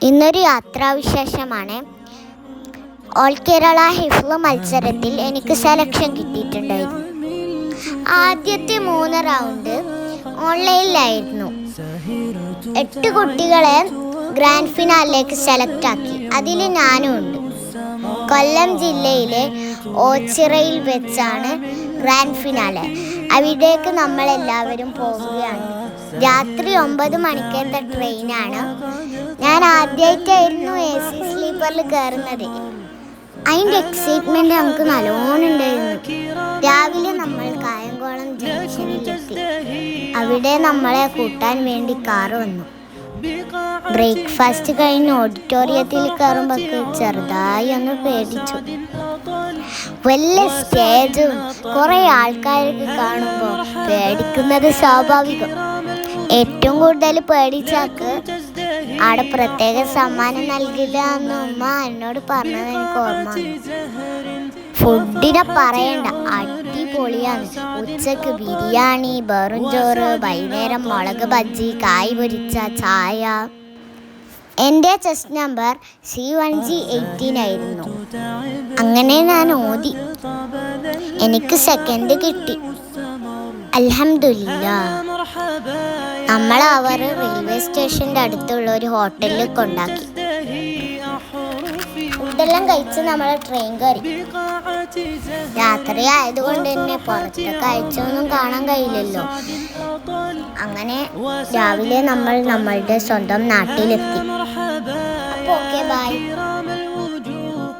ഇന്നൊരു യാത്രാവിശേഷമാണ്. ഓൾ കേരള ഹിഫ്ള് മത്സരത്തിൽ എനിക്ക് സെലക്ഷൻ കിട്ടിയിട്ടുണ്ടായിരുന്നു. ആദ്യത്തെ 3 റൗണ്ട് ഓൺലൈനിലായിരുന്നു. 8 കുട്ടികളെ ഗ്രാൻഡ് ഫിനാലിലേക്ക് സെലക്ട് ആക്കി. അതിൽ ഞാനും ഉണ്ട്. കൊല്ലം ജില്ലയിലെ ഓച്ചിറയിൽ വെച്ചാണ് ഗ്രാൻഡ് ഫിനാലെ. അവിടേക്ക് നമ്മളെല്ലാവരും പോവുകയാണ്. രാത്രി 9 മണിക്കത്തെ ട്രെയിനാണ്. ഞാൻ ആദ്യമായിട്ടായിരുന്നു AC സ്ലീപ്പറിൽ കയറുന്നത്. അതിൻ്റെ എക്സൈറ്റ്മെൻറ്റ് നമുക്ക് നല്ലോണം ഉണ്ടായിരുന്നു. രാവിലെ നമ്മൾ കായംകുളം ജംഗ്ഷനിലെത്തി. അവിടെ നമ്മളെ കൂട്ടാൻ വേണ്ടി കാറ് വന്നു. ബ്രേക്ക്ഫാസ്റ്റ് കഴിഞ്ഞ് ഓഡിറ്റോറിയത്തിൽ കയറുമ്പോൾ ചെറുതായി ഒന്ന് പേടിച്ചു. വലിയ സ്റ്റേജും കുറേ ആൾക്കാരൊക്കെ കാണുമ്പോൾ പേടിക്കുന്നത് സ്വാഭാവികം. ഏറ്റവും കൂടുതൽ പേടിച്ചാക്ക് അവിടെ പ്രത്യേക സമ്മാനം നൽകിയതാന്ന് ഉമ്മ എന്നോട് പറഞ്ഞത് എനിക്ക് ഓർമ്മ. ഫുഡിനെ പറയണ്ട, അടിപൊളിയാണ്. ഉച്ചക്ക് ബിരിയാണി, വെറും ചോറ്, വൈകുന്നേരം മുളക് ബജ്ജി, കായ് പൊരിച്ച ചായ. എൻ്റെ ചെസ്റ്റ് നമ്പർ C1G18 ആയിരുന്നു. അങ്ങനെ ഞാൻ ഓതി. എനിക്ക് സെക്കൻഡ് കിട്ടി. അൽഹംദുലില്ലാഹ്. അവർ റെയിൽവേ സ്റ്റേഷൻ്റെ അടുത്തുള്ള ഒരു ഹോട്ടലിൽ കൊണ്ടാക്കി. ഫുഡെല്ലാം കഴിച്ച് നമ്മൾ ട്രെയിൻ കയറി. രാത്രി ആയതുകൊണ്ട് തന്നെ പുറത്തെ കാഴ്ചയൊന്നും കാണാൻ കഴിയില്ലല്ലോ. അങ്ങനെ രാവിലെ നമ്മൾ നമ്മളുടെ സ്വന്തം നാട്ടിലെത്തി. അപ്പോൾ ഓക്കെ, ബൈ.